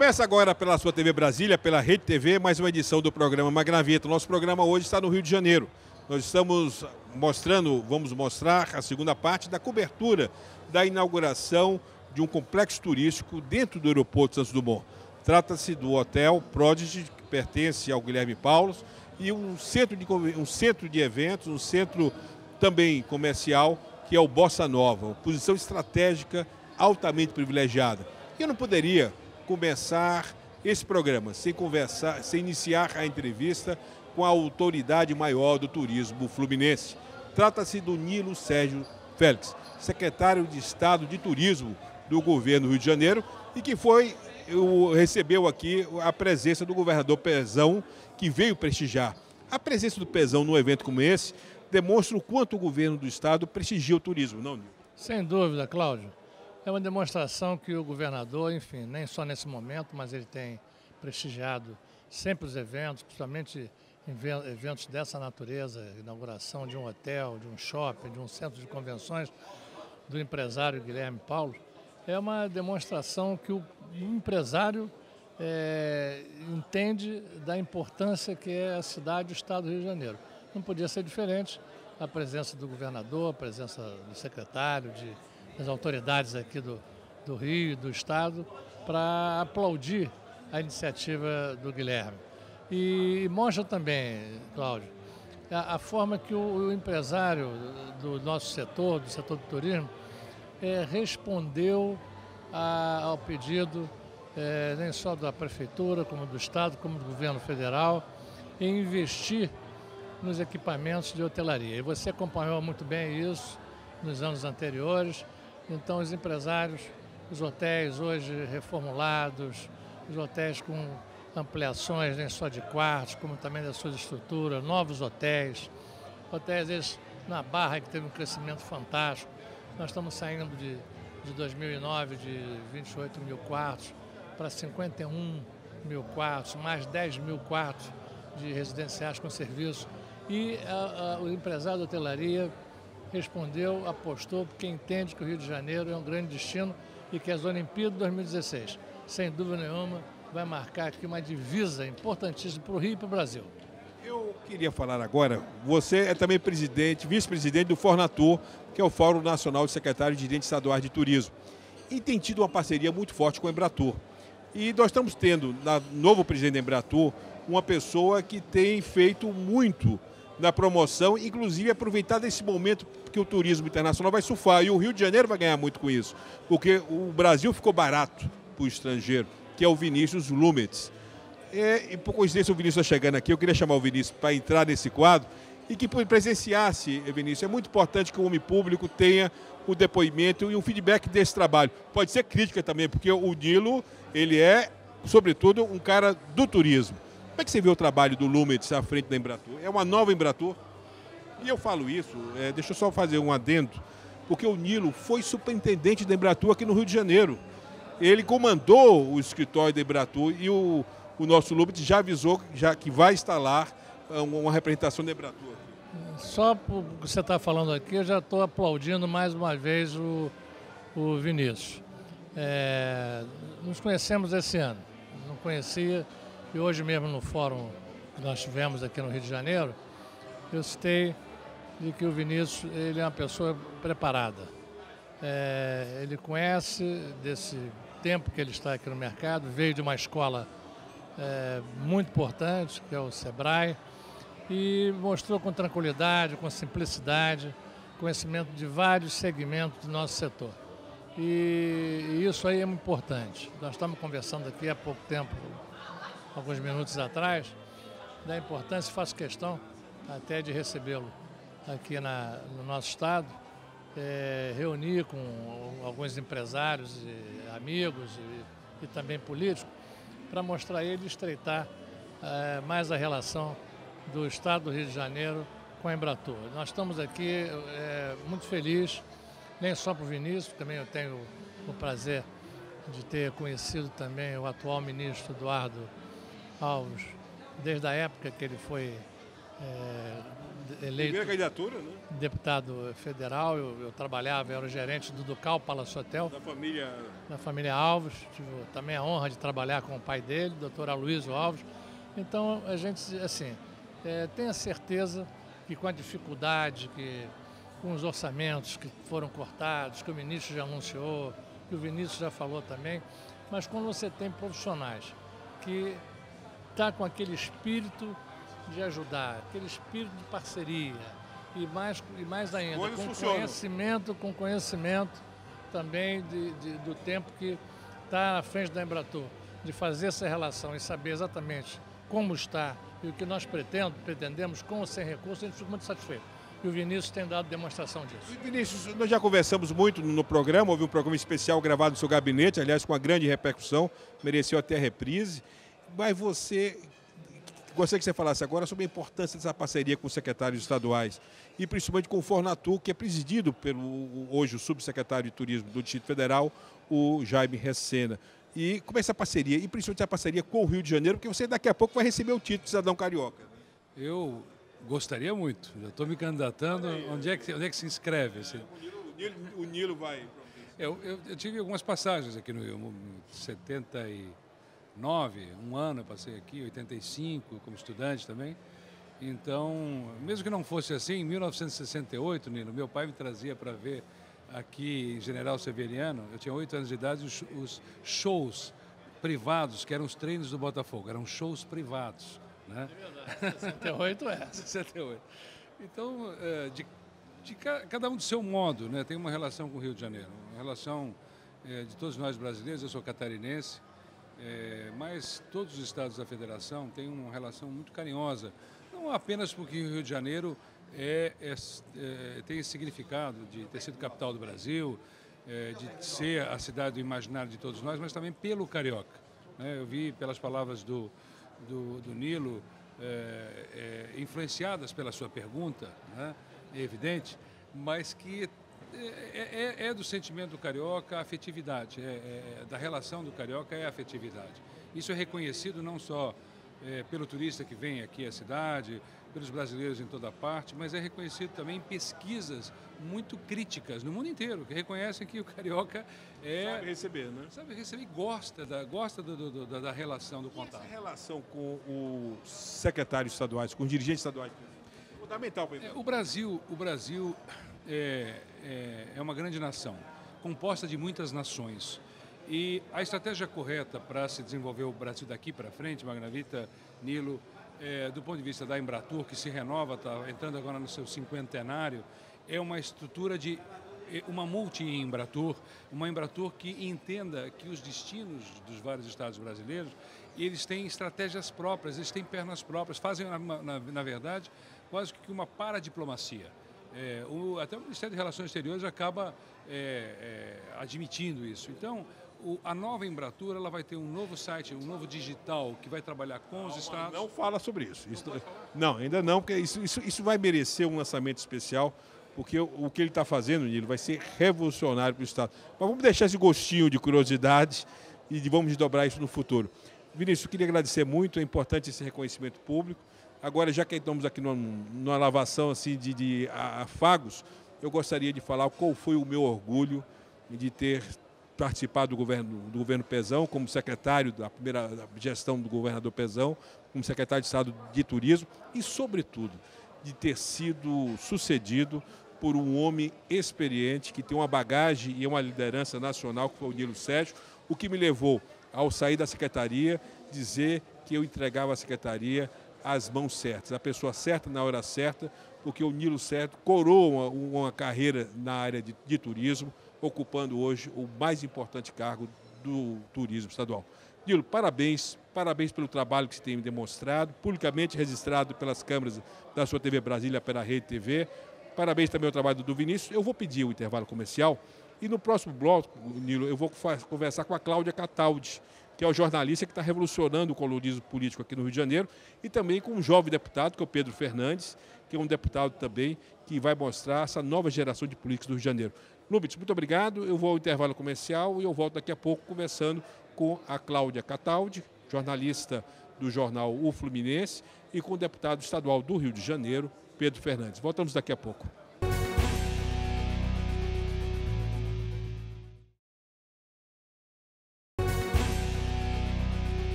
Começa agora pela sua TV Brasília, pela Rede TV, mais uma edição do programa Magraveta. Nosso programa hoje está no Rio de Janeiro. Nós estamos vamos mostrar a segunda parte da cobertura da inauguração de um complexo turístico dentro do aeroporto Santos Dumont. Trata-se do Hotel Prodigy, que pertence ao Guilherme Paulos, e um centro de eventos, um centro também comercial, que é o Bossa Nova, uma posição estratégica altamente privilegiada. E eu não poderia começar esse programa sem iniciar a entrevista com a autoridade maior do turismo fluminense. Trata-se do Nilo Sérgio Félix, secretário de Estado de Turismo do governo do Rio de Janeiro, e que recebeu aqui a presença do governador Pezão, que veio prestigiar. A presença do Pezão num evento como esse demonstra o quanto o governo do estado prestigia o turismo, não, Nilo? Sem dúvida, Cláudio. É uma demonstração que o governador, enfim, nem só nesse momento, mas ele tem prestigiado sempre os eventos, principalmente eventos dessa natureza, inauguração de um hotel, de um shopping, de um centro de convenções, do empresário Guilherme Paulo. É uma demonstração que o empresário entende da importância que é a cidade e o estado do Rio de Janeiro. Não podia ser diferente a presença do governador, a presença do secretário, das autoridades aqui do Rio e do estado, para aplaudir a iniciativa do Guilherme. E mostra também, Cláudio, a forma que o empresário do nosso setor, do setor do turismo, respondeu ao pedido nem só da prefeitura, como do estado, como do governo federal, em investir nos equipamentos de hotelaria. E você acompanhou muito bem isso nos anos anteriores. Então, os empresários, os hotéis hoje reformulados, os hotéis com ampliações nem só de quartos, como também da sua estrutura, novos hotéis, esses na Barra, que teve um crescimento fantástico. Nós estamos saindo de 2009 de 28 mil quartos para 51 mil quartos, mais 10 mil quartos de residenciais com serviço. E o empresário da hotelaria respondeu, apostou, porque entende que o Rio de Janeiro é um grande destino e que as Olimpíadas de 2016, sem dúvida nenhuma, vai marcar aqui uma divisa importantíssima para o Rio e para o Brasil. Eu queria falar agora, você é também vice-presidente do Fornatur, que é o Fórum Nacional de Secretários de Gerentes Estaduais de Turismo, e tem tido uma parceria muito forte com a Embratur. E nós estamos tendo, novo presidente da Embratur, uma pessoa que tem feito muito na promoção, inclusive aproveitar desse momento que o turismo internacional vai surfar, e o Rio de Janeiro vai ganhar muito com isso, porque o Brasil ficou barato para o estrangeiro, que é o Vinícius Lumetz. E por coincidência o Vinícius está chegando aqui, eu queria chamar o Vinícius para entrar nesse quadro e que presenciasse, Vinícius. É muito importante que o homem público tenha o depoimento e o feedback desse trabalho. Pode ser crítica também, porque o Nilo, ele é, sobretudo, um cara do turismo. Como é que você vê o trabalho do Lumetz à frente da Embratur? É uma nova Embratur? E eu falo isso, deixa eu só fazer um adendo, porque o Nilo foi superintendente da Embratur aqui no Rio de Janeiro. Ele comandou o escritório da Embratur e o nosso Lumetz já avisou que vai instalar uma representação da Embratur. Só por que você está falando aqui, eu já estou aplaudindo mais uma vez o Vinícius. Nos conhecemos esse ano, não conhecia, e hoje mesmo no fórum que nós tivemos aqui no Rio de Janeiro, eu citei de que o Vinícius ele é uma pessoa preparada. Ele conhece desse tempo que ele está aqui no mercado, veio de uma escola muito importante, que é o Sebrae, e mostrou com tranquilidade, com simplicidade, conhecimento de vários segmentos do nosso setor. E isso aí é muito importante. Nós estamos conversando aqui há pouco tempo, alguns minutos atrás, da importância, faço questão até de recebê-lo aqui no nosso estado, reunir com alguns empresários, e amigos e também políticos, para mostrar a ele estreitar mais a relação do estado do Rio de Janeiro com a Embratur. Nós estamos aqui muito felizes, nem só para o Vinícius, também eu tenho o prazer de ter conhecido também o atual ministro Eduardo Alves, desde a época que ele foi eleito primeira candidatura, né? deputado federal. Eu trabalhava, eu era gerente do Ducal Palace Hotel. Da família Alves. Tive também a honra de trabalhar com o pai dele, doutor Aloysio Alves. Então, a gente, assim, tem a certeza que com a dificuldade, com os orçamentos que foram cortados, que o ministro já anunciou, que o Vinícius já falou também, mas quando você tem profissionais que estão com aquele espírito de ajudar, aquele espírito de parceria e mais ainda, com conhecimento também do tempo que está à frente da Embratur, de fazer essa relação e saber exatamente como está e o que nós pretendemos com ou sem recursos, a gente fica muito satisfeito. E o Vinícius tem dado demonstração disso. E Vinícius, nós já conversamos muito no programa, houve um programa especial gravado no seu gabinete, aliás, com uma grande repercussão, mereceu até reprise. Mas gostaria que você falasse agora sobre a importância dessa parceria com os secretários estaduais e principalmente com o Fornatur, que é presidido hoje o subsecretário de Turismo do Distrito Federal, o Jaime Recena. E como é essa parceria, e principalmente a parceria com o Rio de Janeiro, porque você daqui a pouco vai receber o título de cidadão carioca. Eu gostaria muito, já estou me candidatando. Onde é que se inscreve? O Nilo vai. Eu tive algumas passagens aqui no Rio, 79, um ano eu passei aqui, 85 como estudante também. Então, mesmo que não fosse assim, em 1968, Nilo, meu pai me trazia para ver aqui em General Severiano, eu tinha 8 anos de idade, os shows privados, que eram os treinos do Botafogo, eram shows privados. Né? É verdade, 68 é. 68. Então, cada um do seu modo, né? Tem uma relação com o Rio de Janeiro, uma relação de todos nós brasileiros. Eu sou catarinense, mas todos os estados da federação têm uma relação muito carinhosa, não apenas porque o Rio de Janeiro tem esse significado de ter sido capital do Brasil, de ser a cidade do imaginário de todos nós, mas também pelo carioca. Né? Eu vi pelas palavras do Nilo, influenciadas pela sua pergunta, né? É evidente, mas que do sentimento do carioca a afetividade, da relação do carioca é a afetividade. Isso é reconhecido não só pelo turista que vem aqui à cidade, pelos brasileiros em toda parte, mas é reconhecido também em pesquisas muito críticas no mundo inteiro, que reconhecem que o carioca sabe receber, né? Sabe receber e gosta da relação, do contato. E essa relação com os secretários estaduais, com os dirigentes estaduais, é fundamental para ele. O Brasil é uma grande nação, composta de muitas nações. E a estratégia correta para se desenvolver o Brasil daqui para frente, Magnavita, Nilo, do ponto de vista da Embratur, que se renova, está entrando agora no seu 50º, é uma estrutura de uma multi-Embratur, uma Embratur que entenda que os destinos dos vários estados brasileiros, eles têm estratégias próprias, eles têm pernas próprias, fazem, na verdade, quase que uma paradiplomacia. Até o Ministério de Relações Exteriores acaba admitindo isso. Então, a nova Embratur, ela vai ter um novo site, um novo digital que vai trabalhar com os estados. Não fala sobre isso. Não, ainda não, porque isso vai merecer um lançamento especial, porque o que ele está fazendo, Nilo, vai ser revolucionário para o estado. Mas vamos deixar esse gostinho de curiosidade e vamos desdobrar isso no futuro. Vinícius, eu queria agradecer muito, é importante esse reconhecimento público. Agora, já que estamos aqui numa lavação assim, de afagos, eu gostaria de falar qual foi o meu orgulho de ter participado do governo Pezão, como secretário da primeira gestão do governador Pezão, como secretário de Estado de Turismo e, sobretudo, de ter sido sucedido por um homem experiente, que tem uma bagagem e uma liderança nacional, que foi o Nilo Sérgio, o que me levou, ao sair da secretaria, dizer que eu entregava a secretaria às mãos certas, a pessoa certa na hora certa, porque o Nilo Sérgio coroa uma carreira na área de turismo, ocupando hoje o mais importante cargo do turismo estadual. Nilo, parabéns pelo trabalho que você tem demonstrado, publicamente registrado pelas câmeras da sua TV Brasília, pela Rede TV. Parabéns também ao trabalho do Vinícius. Eu vou pedir o intervalo comercial e no próximo bloco, Nilo, eu vou conversar com a Cláudia Cataldi, que é o jornalista que está revolucionando o colorismo político aqui no Rio de Janeiro, e também com um jovem deputado, que é o Pedro Fernandes, que é um deputado também que vai mostrar essa nova geração de políticos do Rio de Janeiro. Lubitz, muito obrigado. Eu vou ao intervalo comercial e eu volto daqui a pouco conversando com a Cláudia Cataldi, jornalista do jornal O Fluminense, e com o deputado estadual do Rio de Janeiro, Pedro Fernandes. Voltamos daqui a pouco.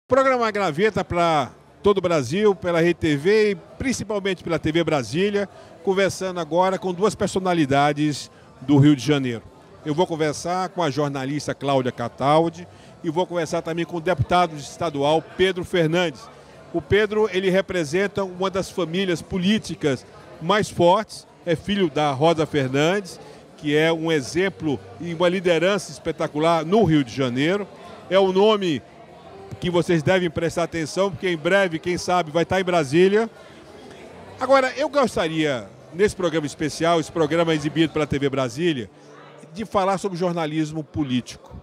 Programa Graveta para todo o Brasil, pela Rede TV e principalmente pela TV Brasília, conversando agora com duas personalidades do Rio de Janeiro. Eu vou conversar com a jornalista Cláudia Cataldi e vou conversar também com o deputado estadual Pedro Fernandes. O Pedro, ele representa uma das famílias políticas mais fortes, é filho da Rosa Fernandes, que é um exemplo e uma liderança espetacular no Rio de Janeiro. É o nome que vocês devem prestar atenção, porque em breve, quem sabe, vai estar em Brasília. Agora, eu gostaria, nesse programa especial, esse programa exibido pela TV Brasília, de falar sobre jornalismo político.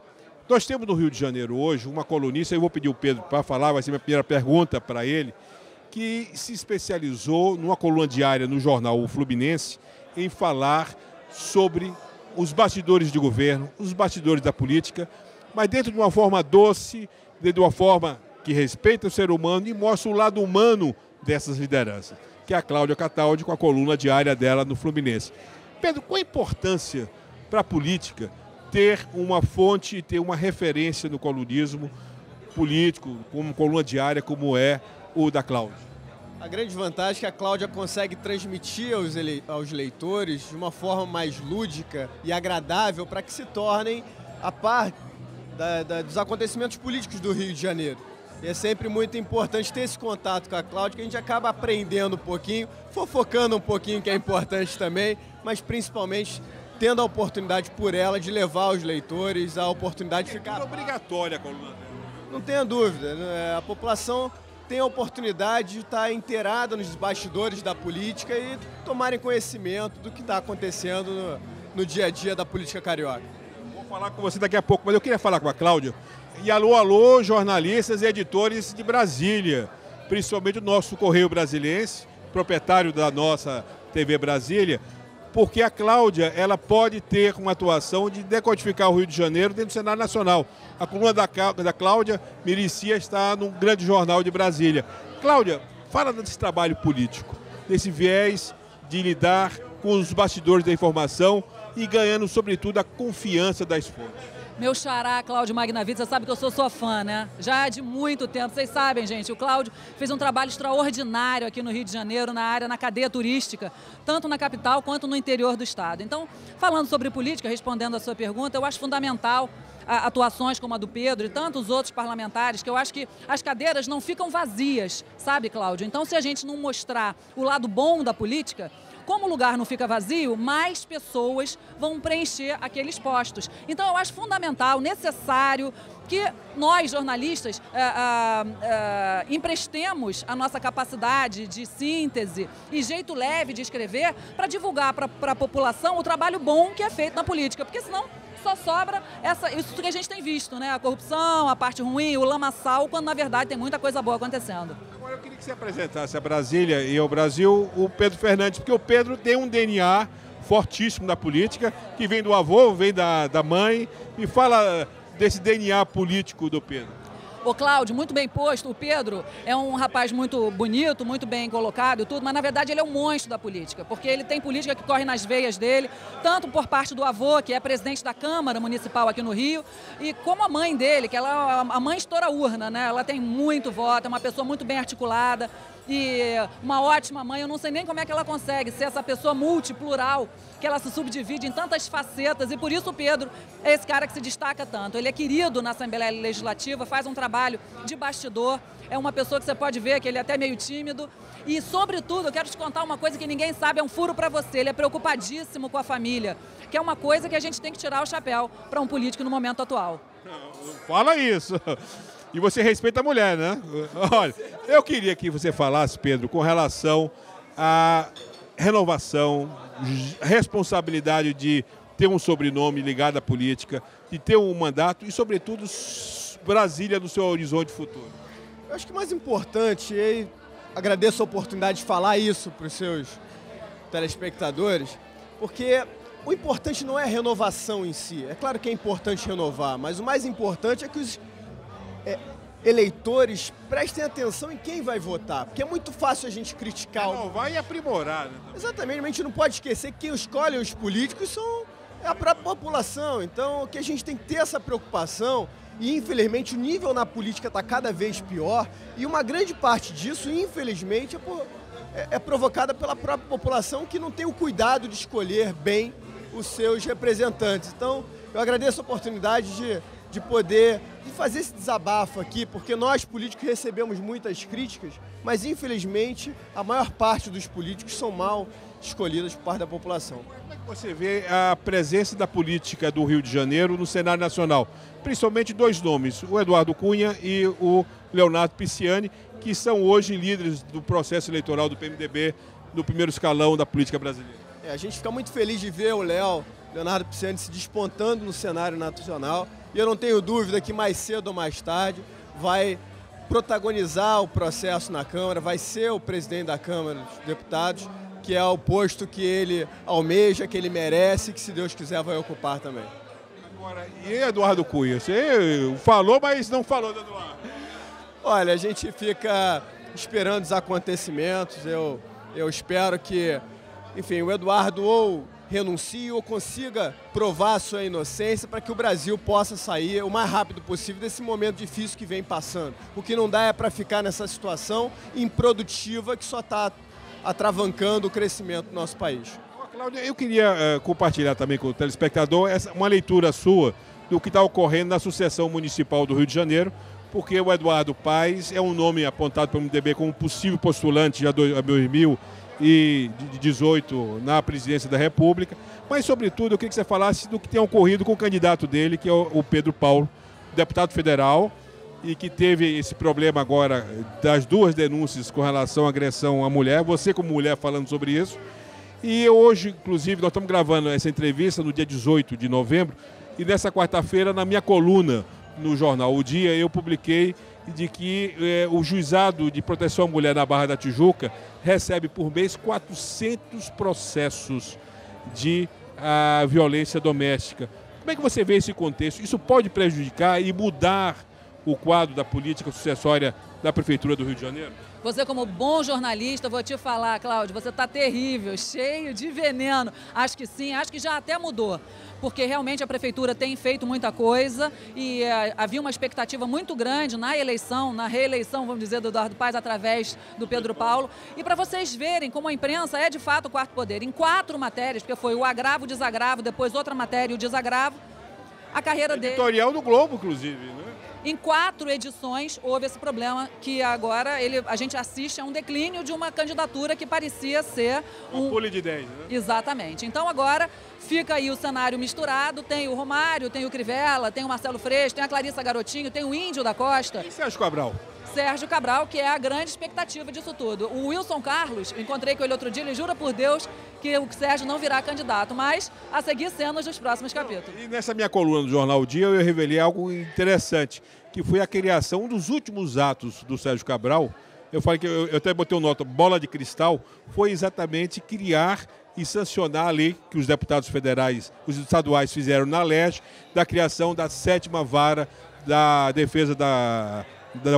Nós temos no Rio de Janeiro hoje uma colunista, eu vou pedir o Pedro para falar, vai ser minha primeira pergunta para ele, que se especializou numa coluna diária no jornal O Fluminense em falar sobre os bastidores de governo, os bastidores da política, mas dentro de uma forma doce, de uma forma que respeita o ser humano e mostra o lado humano dessas lideranças, que é a Cláudia Cataldi com a coluna diária dela no Fluminense. Pedro, qual a importância para a política ter uma fonte, ter uma referência no colunismo político, como coluna diária, como é o da Cláudia? A grande vantagem é que a Cláudia consegue transmitir aos leitores de uma forma mais lúdica e agradável para que se tornem a par dos acontecimentos políticos do Rio de Janeiro. E é sempre muito importante ter esse contato com a Cláudia, que a gente acaba aprendendo um pouquinho, fofocando um pouquinho, que é importante também, mas principalmente tendo a oportunidade por ela de levar aos leitores a oportunidade de ficar... É obrigatória a coluna dela. Não tenha dúvida, a população tem a oportunidade de estar inteirada nos bastidores da política e tomarem conhecimento do que está acontecendo no dia a dia da política carioca. Vou falar com você daqui a pouco, mas eu queria falar com a Cláudia. E alô, alô, jornalistas e editores de Brasília, principalmente o nosso Correio Brasiliense, proprietário da nossa TV Brasília, porque a Cláudia, ela pode ter uma atuação de decodificar o Rio de Janeiro dentro do cenário nacional. A coluna da Cláudia merecia estar num grande jornal de Brasília. Cláudia, fala desse trabalho político, desse viés de lidar com os bastidores da informação e ganhando, sobretudo, a confiança das fontes. Meu xará, Cláudio Magnavita, você sabe que eu sou sua fã, né? Já de muito tempo. Vocês sabem, gente, o Cláudio fez um trabalho extraordinário aqui no Rio de Janeiro, na cadeia turística, tanto na capital quanto no interior do estado. Então, falando sobre política, respondendo a sua pergunta, eu acho fundamental atuações como a do Pedro e tantos outros parlamentares, que eu acho que as cadeiras não ficam vazias, sabe, Cláudio? Então, se a gente não mostrar o lado bom da política, como o lugar não fica vazio, mais pessoas vão preencher aqueles postos. Então, eu acho fundamental, necessário, que nós, jornalistas, emprestemos a nossa capacidade de síntese e jeito leve de escrever para divulgar para a população o trabalho bom que é feito na política, porque senão só sobra isso que a gente tem visto, né? A corrupção, a parte ruim, o lamaçal, quando na verdade tem muita coisa boa acontecendo. Agora eu queria que você apresentasse a Brasília e ao Brasil o Pedro Fernandes, porque o Pedro tem um DNA fortíssimo da política, que vem do avô, vem da mãe. Me fala desse DNA político do Pedro. Ô Cláudio, muito bem posto, o Pedro é um rapaz muito bonito, muito bem colocado e tudo, mas na verdade ele é um monstro da política, porque ele tem política que corre nas veias dele, tanto por parte do avô, que é presidente da Câmara Municipal aqui no Rio, e como a mãe dele, que a mãe estoura a urna, né? Ela tem muito voto, é uma pessoa muito bem articulada e uma ótima mãe. Eu não sei nem como é que ela consegue ser essa pessoa multiplural, que ela se subdivide em tantas facetas, e por isso o Pedro é esse cara que se destaca tanto. Ele é querido na Assembleia Legislativa, faz um trabalho de bastidor, é uma pessoa que você pode ver que ele é até meio tímido e, sobretudo, eu quero te contar uma coisa que ninguém sabe, é um furo para você, ele é preocupadíssimo com a família, que é uma coisa que a gente tem que tirar o chapéu para um político no momento atual. Fala isso! E você respeita a mulher, né? Olha, eu queria que você falasse, Pedro, com relação à renovação, responsabilidade de ter um sobrenome ligado à política, de ter um mandato e, sobretudo, Brasília no seu horizonte futuro. Eu acho que o mais importante, e agradeço a oportunidade de falar isso para os seus telespectadores, porque o importante não é a renovação em si. É claro que é importante renovar, mas o mais importante é que eleitores prestem atenção em quem vai votar, porque é muito fácil a gente criticar. Não, vai aprimorar, né? Exatamente, a gente não pode esquecer que quem escolhe os políticos é a própria população. Então, que a gente tem que ter essa preocupação e, infelizmente, o nível na política está cada vez pior e uma grande parte disso, infelizmente, é provocada pela própria população que não tem o cuidado de escolher bem os seus representantes. Então, eu agradeço a oportunidade de poder fazer esse desabafo aqui, porque nós políticos recebemos muitas críticas, mas infelizmente a maior parte dos políticos são mal escolhidos por parte da população. Como é que você vê a presença da política do Rio de Janeiro no cenário nacional? Principalmente dois nomes, o Eduardo Cunha e o Leonardo Pisciani, que são hoje líderes do processo eleitoral do PMDB no primeiro escalão da política brasileira. A gente fica muito feliz de ver o Leonardo Pisciani se despontando no cenário nacional. E eu não tenho dúvida que mais cedo ou mais tarde vai protagonizar o processo na Câmara, vai ser o presidente da Câmara dos Deputados, que é o posto que ele almeja, que ele merece e que, se Deus quiser, vai ocupar também. Agora, e Eduardo Cunha? Você falou, mas não falou do Eduardo. Olha, a gente fica esperando os acontecimentos. Eu espero que, enfim, o Eduardo ou renuncie ou consiga provar a sua inocência para que o Brasil possa sair o mais rápido possível desse momento difícil que vem passando. O que não dá é para ficar nessa situação improdutiva que só está atravancando o crescimento do nosso país. Cláudia, eu queria compartilhar também com o telespectador uma leitura sua do que está ocorrendo na Sucessão Municipal do Rio de Janeiro, porque o Eduardo Paes é um nome apontado pelo MDB como possível postulante já em 2018 na presidência da República, mas, sobretudo, eu queria que você falasse do que tem ocorrido com o candidato dele, que é o Pedro Paulo, deputado federal, e que teve esse problema agora das duas denúncias com relação à agressão à mulher, você como mulher falando sobre isso. E hoje, inclusive, nós estamos gravando essa entrevista no dia 18 de novembro, e nessa quarta-feira, na minha coluna no jornal O Dia, eu publiquei de que o Juizado de Proteção à Mulher na Barra da Tijuca recebe por mês 400 processos de violência doméstica. Como é que você vê esse contexto? Isso pode prejudicar e mudar o quadro da política sucessória da Prefeitura do Rio de Janeiro? Você, como bom jornalista, vou te falar, Cláudio, você está terrível, cheio de veneno. Acho que sim, acho que já até mudou, porque realmente a Prefeitura tem feito muita coisa e havia uma expectativa muito grande na eleição, na reeleição, vamos dizer, do Eduardo Paes através do Pedro Paulo. E para vocês verem como a imprensa é de fato o quarto poder. Em 4 matérias, porque foi o agravo, o desagravo, depois outra matéria e o desagravo, a carreira dele... Editorial do Globo, inclusive, né? Em 4 edições houve esse problema que agora a gente assiste a um declínio de uma candidatura que parecia ser um pule de 10, né? Exatamente. Então agora fica aí o cenário misturado, tem o Romário, tem o Crivella, tem o Marcelo Freixo, tem a Clarissa Garotinho, tem o Índio da Costa. E Sérgio Cabral? Sérgio Cabral, que é a grande expectativa disso tudo. O Wilson Carlos, encontrei com ele outro dia, ele jura por Deus que o Sérgio não virá candidato, mas a seguir cenas dos próximos capítulos. E nessa minha coluna do Jornal O Dia eu revelei algo interessante, que foi a criação dos últimos atos do Sérgio Cabral. Eu falei que eu até botei uma nota, bola de cristal, foi exatamente criar e sancionar a lei que os deputados federais, os estaduais fizeram na LERJ, da criação da 7ª Vara da Defesa da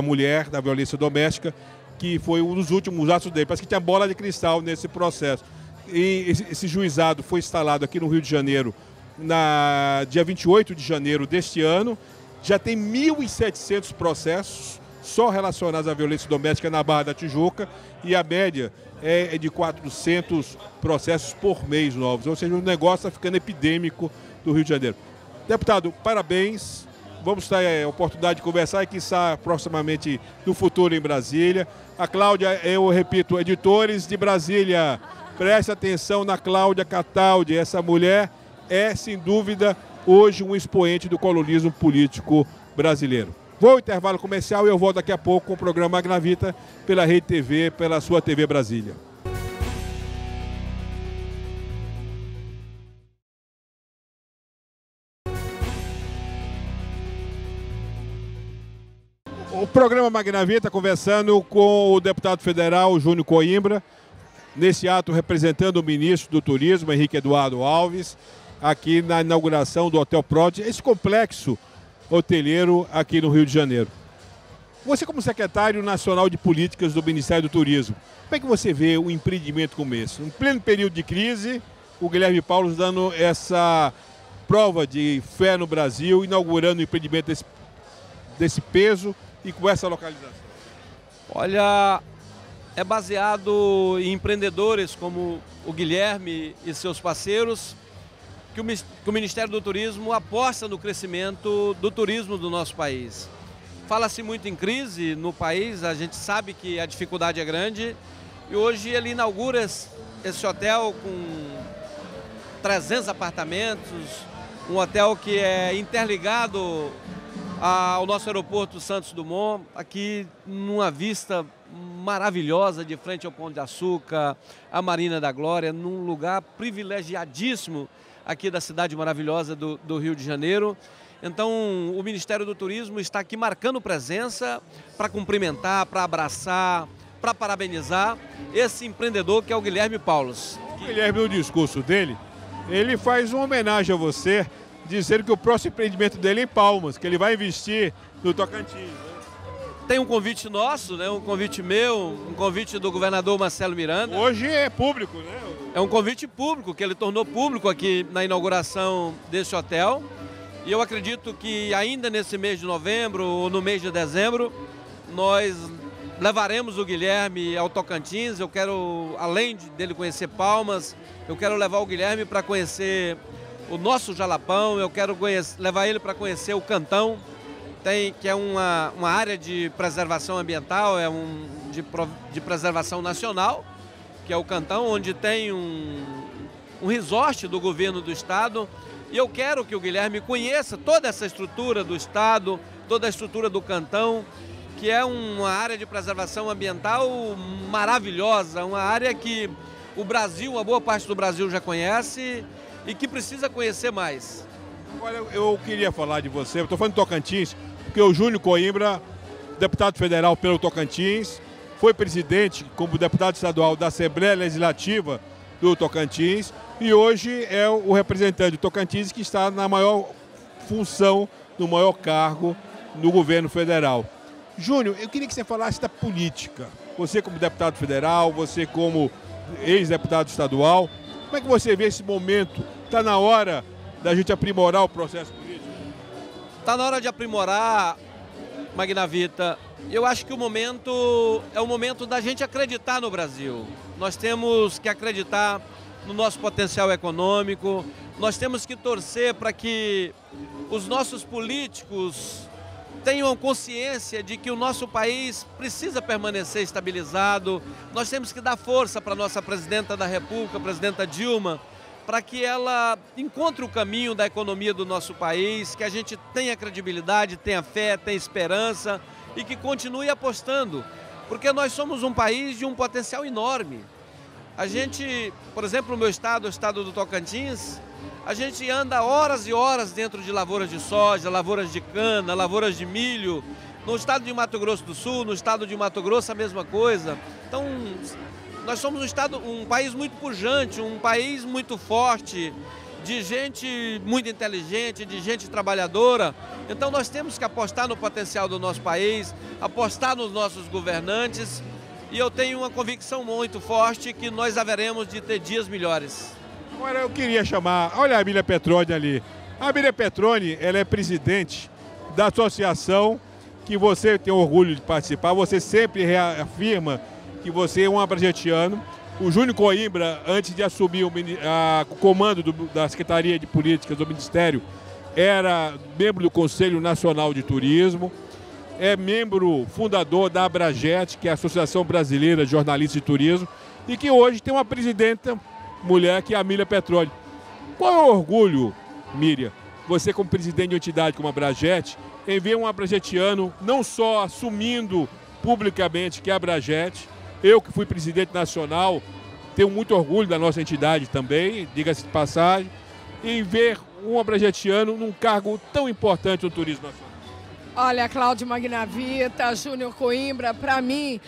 Mulher, da Violência Doméstica, que foi um dos últimos atos dele. Parece que tinha bola de cristal nesse processo. E esse juizado foi instalado aqui no Rio de Janeiro, dia 28 de janeiro deste ano. Já tem 1.700 processos só relacionados à violência doméstica na Barra da Tijuca e a média é de 400 processos por mês novos. Ou seja, o negócio está ficando epidêmico do Rio de Janeiro. Deputado, parabéns. Vamos ter a oportunidade de conversar e, quiçá, proximamente no futuro em Brasília. A Cláudia, eu repito, editores de Brasília, preste atenção na Cláudia Cataldi. Essa mulher é, sem dúvida, hoje um expoente do colonismo político brasileiro. Vou ao intervalo comercial e eu volto daqui a pouco com o programa Magnavita pela Rede TV, pela sua TV Brasília. O programa Magnavita conversando com o deputado federal Júnior Coimbra, nesse ato representando o ministro do Turismo, Henrique Eduardo Alves, aqui na inauguração do Hotel Prodi, esse complexo hoteleiro aqui no Rio de Janeiro. Você como secretário nacional de políticas do Ministério do Turismo, como é que você vê um empreendimento como esse? Em pleno período de crise, o Guilherme Paulos dando essa prova de fé no Brasil, inaugurando um empreendimento desse peso e com essa localização. Olha, é baseado em empreendedores como o Guilherme e seus parceiros, que o Ministério do Turismo aposta no crescimento do turismo do nosso país. Fala-se muito em crise no país, a gente sabe que a dificuldade é grande e hoje ele inaugura esse hotel com 300 apartamentos, um hotel que é interligado ao nosso aeroporto Santos Dumont, aqui numa vista maravilhosa de frente ao Pão de Açúcar, a Marina da Glória, num lugar privilegiadíssimo aqui da cidade maravilhosa do Rio de Janeiro. Então, o Ministério do Turismo está aqui marcando presença para cumprimentar, para abraçar, para parabenizar esse empreendedor que é o Guilherme Paulos. O Guilherme, no discurso dele, ele faz uma homenagem a você, dizendo que o próximo empreendimento dele é em Palmas, que ele vai investir no Tocantins. Né? Tem um convite nosso, né? Um convite meu, um convite do governador Marcelo Miranda. Hoje é público, né? É um convite público, que ele tornou público aqui na inauguração desse hotel. E eu acredito que ainda nesse mês de novembro ou no mês de dezembro, nós levaremos o Guilherme ao Tocantins. Eu quero, além dele conhecer Palmas, eu quero levar o Guilherme para conhecer o nosso Jalapão, eu quero levar ele para conhecer o Cantão, que é uma área de preservação ambiental, de preservação nacional, que é o Cantão, onde tem um resort do governo do estado. E eu quero que o Guilherme conheça toda essa estrutura do estado, toda a estrutura do Cantão, que é uma área de preservação ambiental maravilhosa, uma área que o Brasil, uma boa parte do Brasil já conhece e que precisa conhecer mais. Olha, eu queria falar de você, eu estou falando de Tocantins, porque o Júnior Coimbra, deputado federal pelo Tocantins, foi presidente como deputado estadual da Assembleia Legislativa do Tocantins e hoje é o representante do Tocantins que está na maior função, no maior cargo no governo federal. Júnior, eu queria que você falasse da política. Você como deputado federal, você como ex-deputado estadual, como é que você vê esse momento? Está na hora da gente aprimorar o processo político? Está na hora de aprimorar, Magnavita. Eu acho que o momento é o momento da gente acreditar no Brasil. Nós temos que acreditar no nosso potencial econômico, nós temos que torcer para que os nossos políticos tenham consciência de que o nosso país precisa permanecer estabilizado. Nós temos que dar força para a nossa presidenta da República, a presidenta Dilma, para que ela encontre o caminho da economia do nosso país, que a gente tenha credibilidade, tenha fé, tenha esperança e que continue apostando, porque nós somos um país de um potencial enorme. A gente, por exemplo, no meu estado, o estado do Tocantins, a gente anda horas e horas dentro de lavouras de soja, lavouras de cana, lavouras de milho. No estado de Mato Grosso do Sul, no estado de Mato Grosso, a mesma coisa. Então, nós somos um país muito pujante, um país muito forte, de gente muito inteligente, de gente trabalhadora. Então, nós temos que apostar no potencial do nosso país, apostar nos nossos governantes. E eu tenho uma convicção muito forte que nós haveremos de ter dias melhores. Agora eu queria chamar, olha a Amília Petroni ali. A Amília Petroni, ela é presidente da associação que você tem orgulho de participar. Você sempre reafirma que você é um abrajetiano. O Júnior Coimbra, antes de assumir o comando da Secretaria de Políticas do Ministério, era membro do Conselho Nacional de Turismo. É membro fundador da Abrajet, que é a Associação Brasileira de Jornalistas de Turismo, e que hoje tem uma presidenta mulher, que é a Amília Petroni. Qual é o orgulho, Miriam, você como presidente de uma entidade como a Abrajet, em ver um abrajetiano não só assumindo publicamente que é a Abrajet, eu que fui presidente nacional, tenho muito orgulho da nossa entidade também, diga-se de passagem, em ver um abrajetiano num cargo tão importante no turismo nacional? Olha, Cláudio Magnavita, Júnior Coimbra, para mim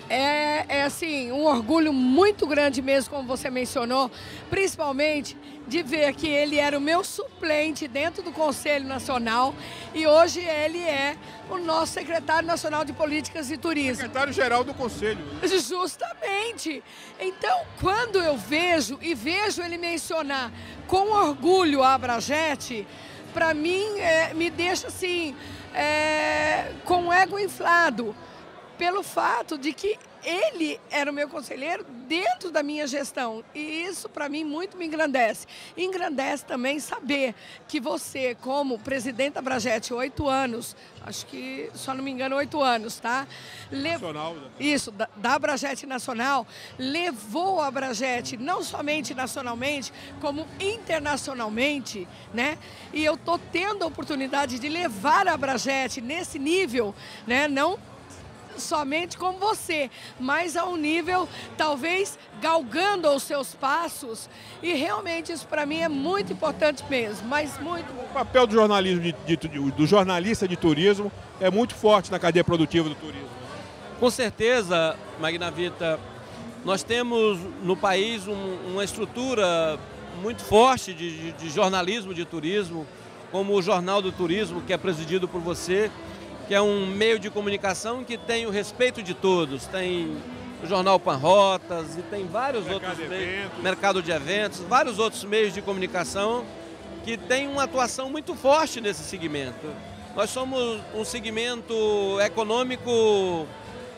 É assim, um orgulho muito grande mesmo, como você mencionou, principalmente de ver que ele era o meu suplente dentro do Conselho Nacional e hoje ele é o nosso secretário nacional de Políticas e Turismo. Secretário-geral do Conselho. Justamente. Então, quando eu vejo ele mencionar com orgulho a Abrajet, para mim, me deixa assim, com o ego inflado, pelo fato de que ele era o meu conselheiro dentro da minha gestão. E isso, para mim, muito me engrandece. Engrandece também saber que você, como presidente da Abrajet, 8 anos, acho que, se eu não me engano, 8 anos, tá? Nacional. Isso, da Abrajet Nacional, levou a Abrajet não somente nacionalmente, como internacionalmente, né? E eu estou tendo a oportunidade de levar a Abrajet nesse nível, né? Não somente como você, mas a um nível, talvez, galgando os seus passos, e realmente isso para mim é muito importante mesmo, mas muito... O papel do jornalismo, do jornalista de turismo é muito forte na cadeia produtiva do turismo. Com certeza, Magnavita, nós temos no país uma estrutura muito forte de jornalismo de turismo, como o Jornal do Turismo, que é presidido por você, que é um meio de comunicação que tem o respeito de todos. Tem o Jornal Panrotas e tem vários outros meios, Mercado de Eventos, vários outros meios de comunicação que tem uma atuação muito forte nesse segmento. Nós somos um segmento econômico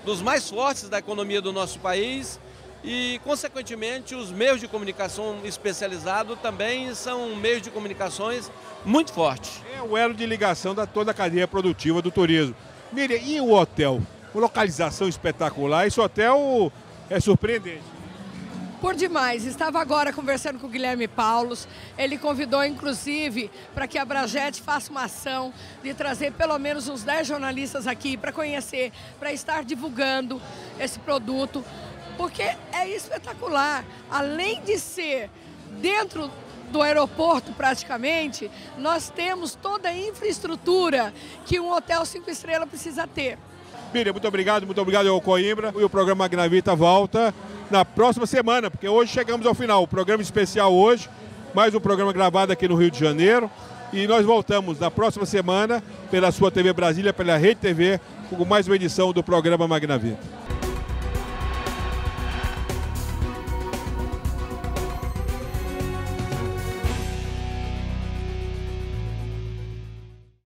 dos mais fortes da economia do nosso país e, consequentemente, os meios de comunicação especializados também são meios de comunicações muito fortes. É o elo de ligação da toda a cadeia produtiva do turismo. Miriam, e o hotel? Uma localização espetacular. Esse hotel é surpreendente. Por demais. Estava agora conversando com o Guilherme Paulos. Ele convidou, inclusive, para que a Abrajet faça uma ação de trazer pelo menos uns 10 jornalistas aqui para conhecer, para estar divulgando esse produto, porque é espetacular. Além de ser dentro do aeroporto, praticamente, nós temos toda a infraestrutura que um hotel 5 estrelas precisa ter. Miriam, muito obrigado ao Coimbra. E o programa Magnavita volta na próxima semana, porque hoje chegamos ao final. O programa especial hoje, mais um programa gravado aqui no Rio de Janeiro. E nós voltamos na próxima semana pela sua TV Brasília, pela Rede TV, com mais uma edição do programa Magnavita.